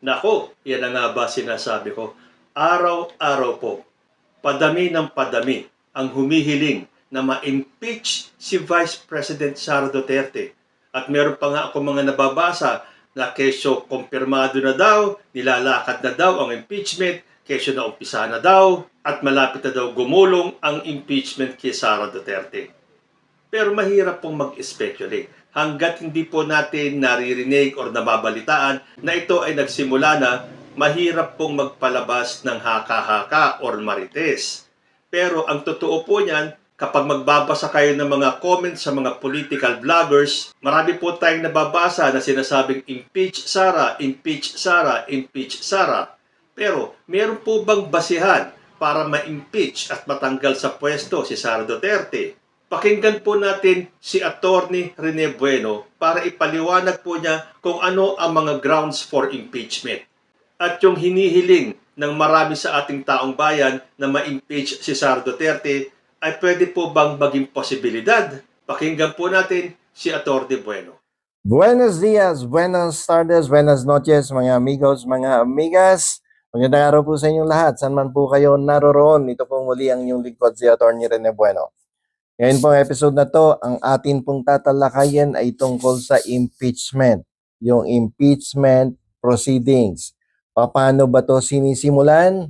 Nako, yan na nga ba sinasabi ko. Araw-araw po, padami ng padami ang humihiling na ma-impeach si Vice President Sara Duterte. At meron pa nga ako mga nababasa na kesyo kumpirmado na daw, nilalakad na daw ang impeachment, kesyo na umpisa na daw, at malapit na daw gumulong ang impeachment kay Sara Duterte. Pero mahirap pong mag-speculate hanggat hindi po natin naririnig o nababalitaan na ito ay nagsimula na. Mahirap pong magpalabas ng haka-haka or marites. Pero ang totoo po niyan, kapag magbabasa kayo ng mga comments sa mga political vloggers, marami po tayong nababasa na sinasabing impeach Sara, impeach Sara, impeach Sara. Pero meron po bang basihan para ma-impeach at matanggal sa pwesto si Sara Duterte? Pakinggan po natin si Attorney Rene Bueno para ipaliwanag po niya kung ano ang mga grounds for impeachment. At yung hinihiling ng marami sa ating taong bayan na ma-impeach si Sara Duterte ay pwede po bang maging posibilidad? Pakinggan po natin si Attorney Bueno. Buenos dias, buenas tardes, buenas noches mga amigos, mga amigas. Magandang araw po sa inyong lahat. Saan man po kayo naroroon, ito po muli ang inyong lingkod si Attorney Rene Bueno. Ngayon pong episode na to, ang atin pong tatalakayin ay tungkol sa impeachment. Yung impeachment proceedings. Paano ba to sinisimulan?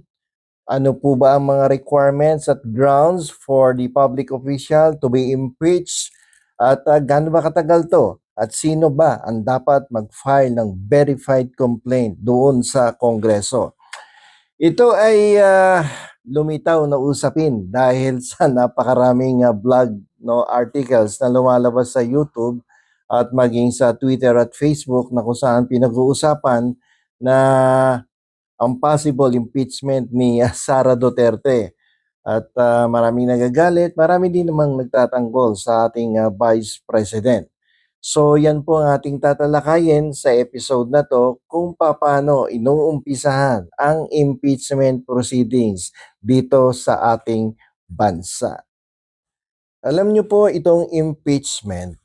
Ano po ba ang mga requirements at grounds for the public official to be impeached? At gaano ba katagal to? At sino ba ang dapat mag-file ng verified complaint doon sa Kongreso? Ito ay lumitaw na usapin dahil sa napakaraming blog articles na lumalabas sa YouTube at maging sa Twitter at Facebook na kung saan pinag-uusapan na ang possible impeachment ni Sara Duterte. At maraming nagagalit, marami din namang nagtatanggol sa ating Vice President. So yan po ang ating tatalakayin sa episode na to kung paano inuumpisahan ang impeachment proceedings dito sa ating bansa. Alam niyo po itong impeachment,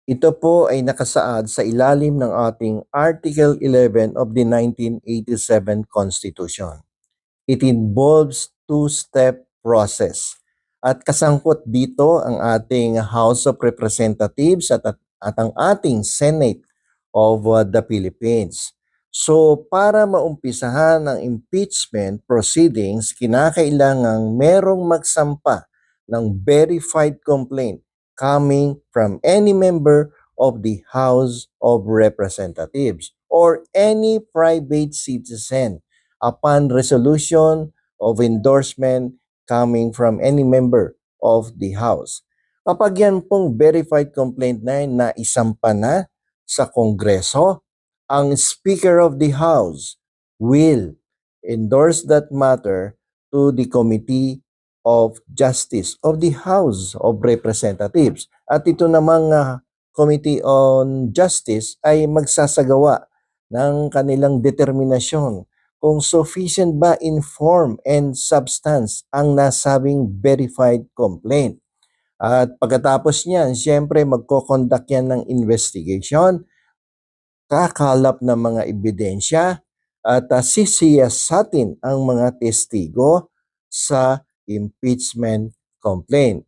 ito po ay nakasaad sa ilalim ng ating Article 11 of the 1987 Constitution. It involves two-step process. At kasangkot dito ang ating House of Representatives at ang ating Senate of the Philippines. So para maumpisahan ang impeachment proceedings, kinakailangang merong magsampa ng verified complaint coming from any member of the House of Representatives or any private citizen upon resolution of endorsement coming from any member of the House. Kapag yan pong verified complaint na yun na isampa na sa Kongreso, ang Speaker of the House will endorse that matter to the Committee of Justice of the House of Representatives. At ito namang Committee on Justice ay magsasagawa ng kanilang determinasyon kung sufficient ba in form and substance ang nasabing verified complaint. At pagkatapos niyan, siyempre magko-conduct yan ng investigation, kakalap ng mga ebidensya, at sisiyasatin ang mga testigo sa impeachment complaint.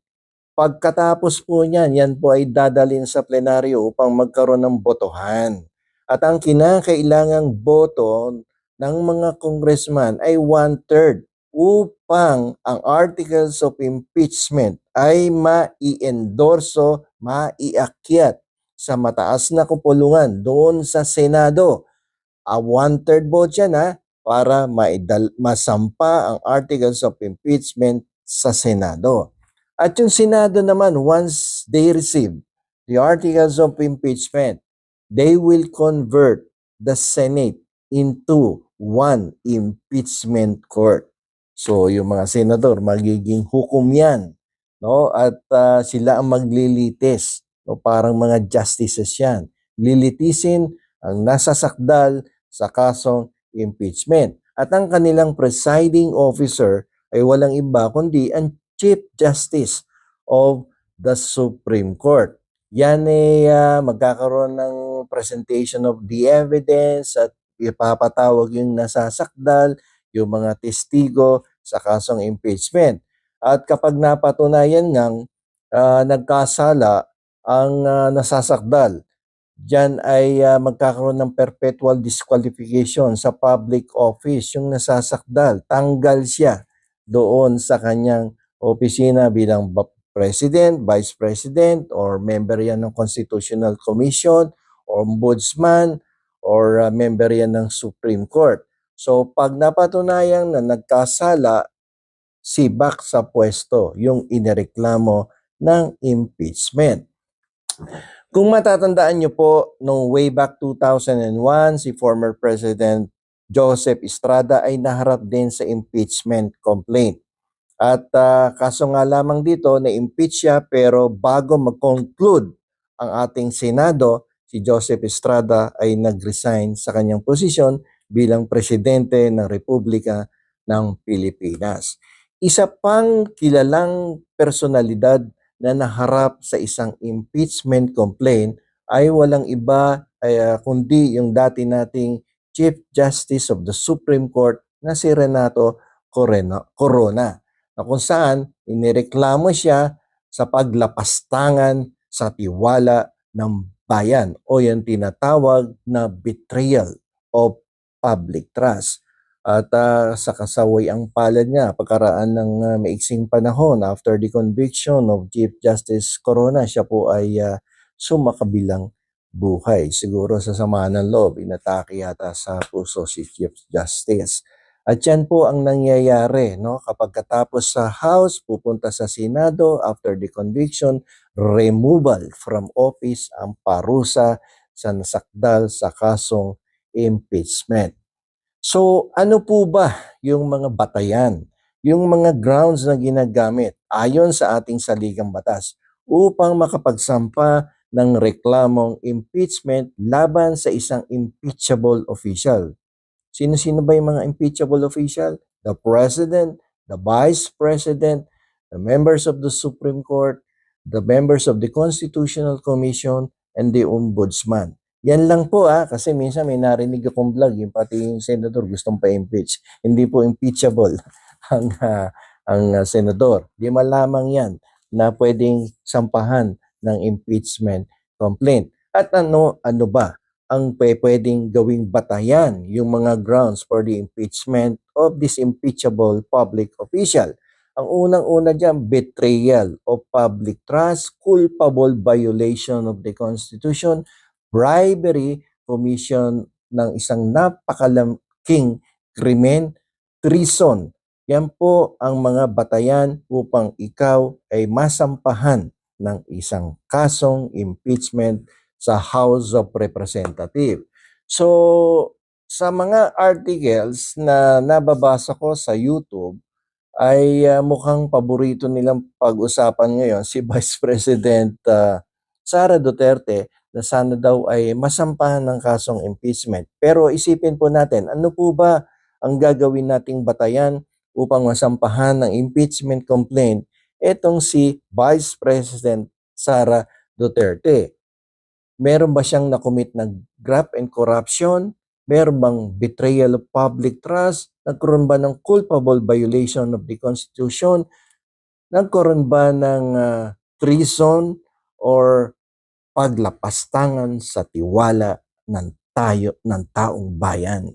Pagkatapos po niyan, yan po ay dadalhin sa plenaryo upang magkaroon ng botohan. At ang kinakailangang boto ng mga congressman ay 1/3 upang ang articles of impeachment ay mai-endorso, maiakyat sa mataas na kupulungan doon sa Senado. 1/3 vote yan para masampa ang articles of impeachment sa Senado. At yung Senado naman, once they receive the articles of impeachment, they will convert the Senate into one impeachment court. So yung mga senador, magiging hukom yan. No? At sila ang maglilitis. No? Parang mga justices yan. Lilitisin ang nasasakdal sa kasong impeachment. At ang kanilang presiding officer ay walang iba kundi ang Chief Justice of the Supreme Court. Yan ay magkakaroon ng presentation of the evidence at ipapatawag yung nasasakdal, yung mga testigo sa kasong impeachment. At kapag napatunayan ngang nagkasala ang nasasakdal, diyan ay magkakaroon ng perpetual disqualification sa public office yung nasasakdal. Tanggal siya doon sa kanyang opisina bilang president, vice president, or member yan ng Constitutional Commission, or ombudsman, or member yan ng Supreme Court. So pag napatunayang na nagkasala, sibak sa pwesto yung inireklamo ng impeachment. Kung matatandaan nyo po, noong way back 2001, si former President Joseph Estrada ay naharap din sa impeachment complaint. At kaso nga lamang dito, na-impeach siya pero bago mag-conclude ang ating Senado, si Joseph Estrada ay nag-resign sa kanyang posisyon bilang Presidente ng Republika ng Pilipinas. Isa pang kilalang personalidad na naharap sa isang impeachment complaint ay walang iba kundi yung dati nating Chief Justice of the Supreme Court na si Renato Corona, na kung saan inireklamo siya sa paglapastangan sa tiwala ng bayan o yung tinatawag na betrayal of public trust. At sa kasaway ang palad niya, pagkaraan ng maiksing panahon after the conviction of Chief Justice Corona, siya po ay sumakabilang buhay. Siguro sa sama ng loob, inatake yata sa puso si Chief Justice. At yan po ang nangyayari, no? Kapag katapos sa House, pupunta sa Senado after the conviction, removal from office ang parusa sa nasakdal sa kasong impeachment. So ano po ba yung mga batayan, yung mga grounds na ginagamit ayon sa ating saligang batas upang makapagsampa ng reklamong impeachment laban sa isang impeachable official? Sino-sino ba yung mga impeachable official? The President, the Vice President, the members of the Supreme Court, the members of the Constitutional Commission, and the Ombudsman. Yan lang po kasi minsan may narinig akong vlog, yung pati yung senador gustong pa-impeach. Hindi po impeachable ang senador. Di malamang yan na pwedeng sampahan ng impeachment complaint. At ano ba ang pwedeng gawing batayan, yung mga grounds for the impeachment of this impeachable public official? Ang unang-una dyan, betrayal of public trust, culpable violation of the Constitution, bribery, commission ng isang napakalaking krimen, treason. Yan po ang mga batayan upang ikaw ay masampahan ng isang kasong impeachment sa House of Representatives. So, sa mga articles na nababasa ko sa YouTube, ay mukhang paborito nilang pag-usapan ngayon si Vice President Sara Duterte na sana daw ay masampahan ng kasong impeachment. Pero isipin po natin, ano po ba ang gagawin nating batayan upang masampahan ng impeachment complaint etong si Vice President Sara Duterte? Meron ba siyang nakomit ng graft and corruption? Meron bang betrayal of public trust? Nagkaroon ba ng culpable violation of the Constitution? Nagkaroon ba ng treason or paglapastangan sa tiwala ng taong bayan?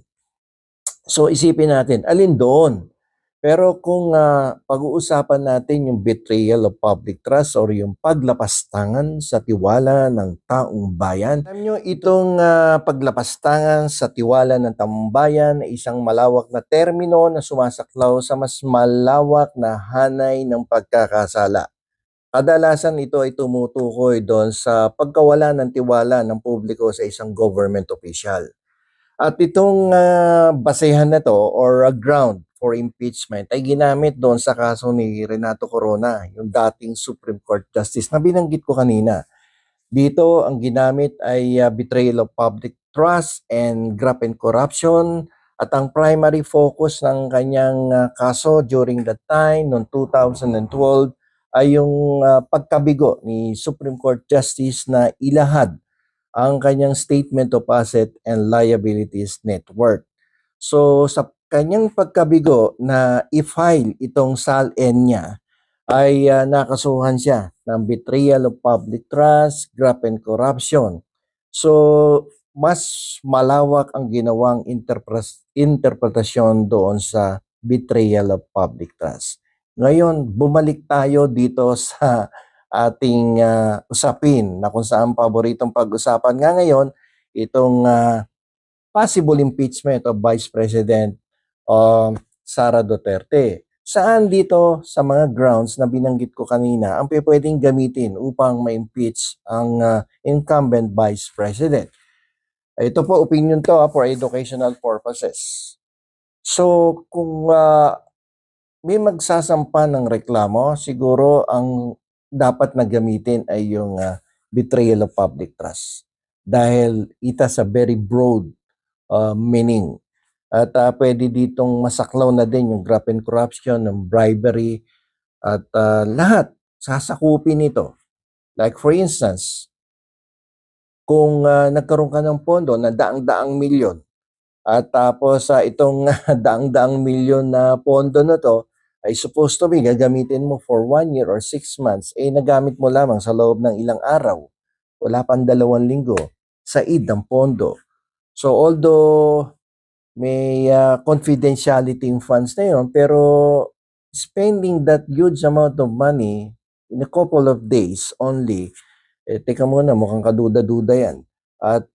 So isipin natin, alin doon? Pero kung pag-uusapan natin yung betrayal of public trust or yung paglapastangan sa tiwala ng taong bayan, alam nyo, itong paglapastangan sa tiwala ng taong bayan ay isang malawak na termino na sumasaklaw sa mas malawak na hanay ng pagkakasala. Kadalasan ito ay tumutukoy doon sa pagkawala ng tiwala ng publiko sa isang government official. At itong basehan na to or a ground for impeachment ay ginamit doon sa kaso ni Renato Corona, yung dating Supreme Court Justice na binanggit ko kanina. Dito ang ginamit ay betrayal of public trust and graft and corruption, at ang primary focus ng kanyang kaso during that time, noong 2012, ay yung pagkabigo ni Supreme Court Justice na ilahad ang kanyang statement of asset and liabilities net worth. So sa kanyang pagkabigo na i-file itong SALN niya, ay nakasuhan siya ng betrayal of public trust, graft and corruption. So, mas malawak ang ginawang interpretasyon doon sa betrayal of public trust. Ngayon, bumalik tayo dito sa ating usapin na kung saan paboritong pag-usapan nga ngayon, itong possible impeachment of Vice President Sara Duterte. Saan dito sa mga grounds na binanggit ko kanina ang pwedeng gamitin upang ma-impeach ang incumbent Vice President? Ito po, opinion to for educational purposes. So, kung may magsasampa ng reklamo, siguro ang dapat na gamitin ay yung betrayal of public trust. Dahil it has a very broad meaning. At pwede ditong masaklaw na din yung graft and corruption, yung bribery, at lahat sasakupin ito. Like for instance, kung nagkaroon ka ng pondo na daang-daang milyon, at tapos itong daang-daang milyon na pondo na to ay supposed to be gagamitin mo for 1 year or 6 months, nagamit mo lamang sa loob ng ilang araw, wala pang 2 linggo, said ng pondo. So although may confidentiality yung funds na yun, pero spending that huge amount of money in a couple of days only, teka muna, mukhang kaduda-duda yan. At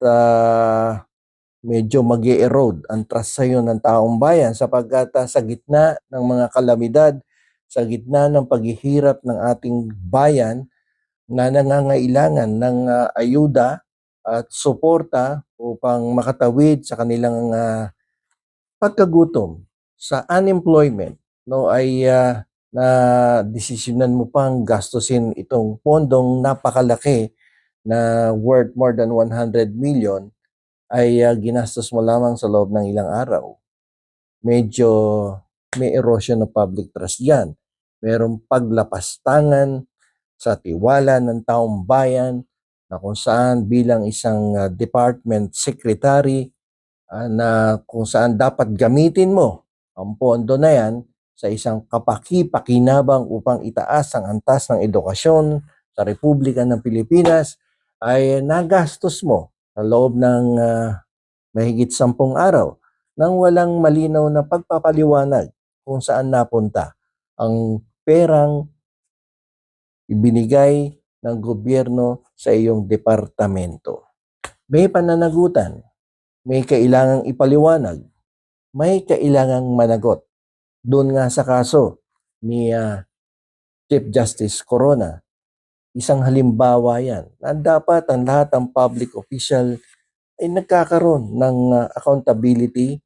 medyo mag-erode ang trust sa'yo ng taong bayan sapagkat sa gitna ng mga kalamidad, sa gitna ng paghihirap ng ating bayan na nangangailangan ng ayuda at suporta upang makatawid sa kanilang pagkagutom, sa unemployment, no, ay na desisyonan mo pang gastusin itong pondong napakalaki na worth more than 100 million ay ginastos mo lamang sa loob ng ilang araw. Medyo may erosion of public trust yan. Merong paglapastangan sa tiwala ng taong bayan na kung saan bilang isang department secretary na kung saan dapat gamitin mo ang pondo na yan sa isang kapaki-pakinabang upang itaas ang antas ng edukasyon sa Republika ng Pilipinas ay nagastos mo sa loob ng mahigit 10 araw nang walang malinaw na pagpapaliwanag kung saan napunta ang perang ibinigay ng gobyerno sa iyong departamento. May pananagutan, may kailangang ipaliwanag, may kailangang managot. Doon nga sa kaso ni Chief Justice Corona, isang halimbawa yan na dapat ang lahat ng public official ay nagkakaroon ng accountability,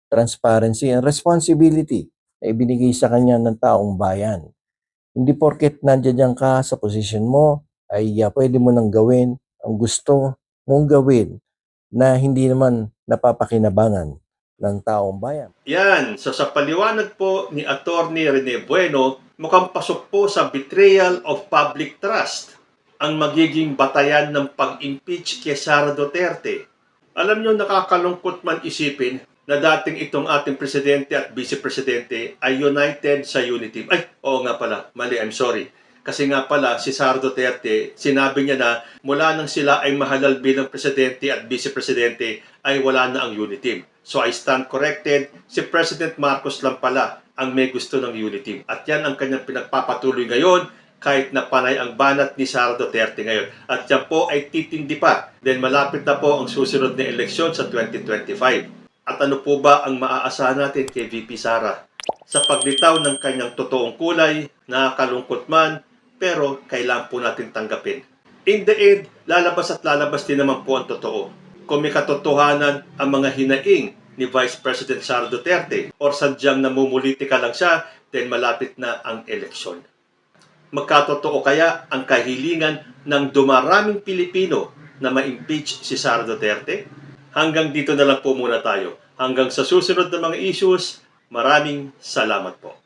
transparency, and responsibility na ibinigay sa kanya ng taong bayan. Hindi porket nandiyan ka sa posisyon mo ay pwede mo nang gawin ang gusto mong gawin na hindi naman napapakinabangan ng taong bayan. Yan, so sa paliwanag po ni Attorney Rene Bueno, mukhang pasok po sa betrayal of public trust ang magiging batayan ng pag-impeach kay Sara Duterte. Alam nyo, nakakalungkot man isipin na dating itong ating presidente at vice-presidente ay united sa unity. Ay, oo nga pala, mali, I'm sorry. Kasi nga pala, si Sara Duterte, sinabi niya na mula nang sila ay mahalal bilang presidente at vice-presidente ay wala na ang unity. So I stand corrected, si President Marcos lang pala ang may gusto ng unity. At yan ang kanyang pinagpapatuloy ngayon kahit na panay ang banat ni Sara Duterte ngayon. At yan po ay titindi pa. Then malapit na po ang susunod na eleksyon sa 2025. At ano po ba ang maaasahan natin kay VP Sara? Sa paglitaw ng kanyang totoong kulay, nakakalungkot man, pero kailangan po natin tanggapin. In the end, lalabas at lalabas din naman po ang totoo. Kung may katotohanan ang mga hinaing ni Vice President Sara Duterte or sadyang namumulitika lang siya, then malapit na ang eleksyon. Magkatotoo kaya ang kahilingan ng dumaraming Pilipino na ma-impeach si Sara Duterte? Hanggang dito na lang po muna tayo. Hanggang sa susunod na mga issues, maraming salamat po.